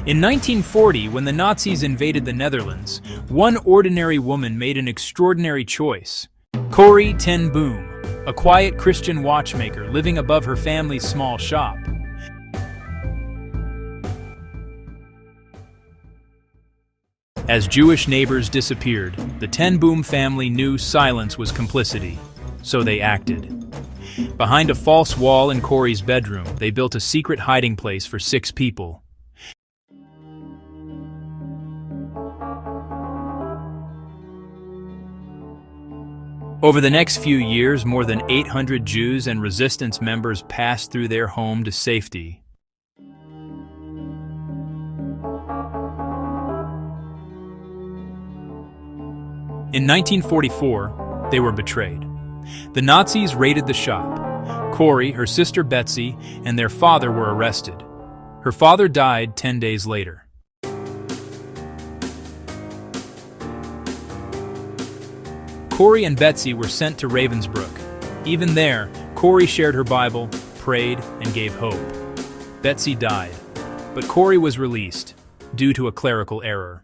In 1940, when the Nazis invaded the Netherlands, one ordinary woman made an extraordinary choice. Corrie ten Boom, a quiet Christian watchmaker living above her family's small shop. As Jewish neighbors disappeared, the ten Boom family knew silence was complicity, so they acted. Behind a false wall in Corrie's bedroom, they built a secret hiding place for 6 people. Over the next few years, more than 800 Jews and resistance members passed through their home to safety. In 1944, they were betrayed. The Nazis raided the shop. Corrie, her sister Betsy, and their father were arrested. Her father died 10 days later. Corrie and Betsy were sent to Ravensbrück. Even there, Corrie shared her Bible, prayed, and gave hope. Betsy died, but Corrie was released due to a clerical error.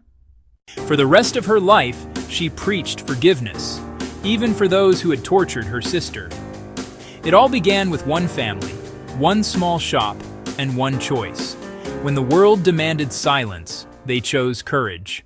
For the rest of her life, she preached forgiveness, even for those who had tortured her sister. It all began with one family, one small shop, and one choice. When the world demanded silence, they chose courage.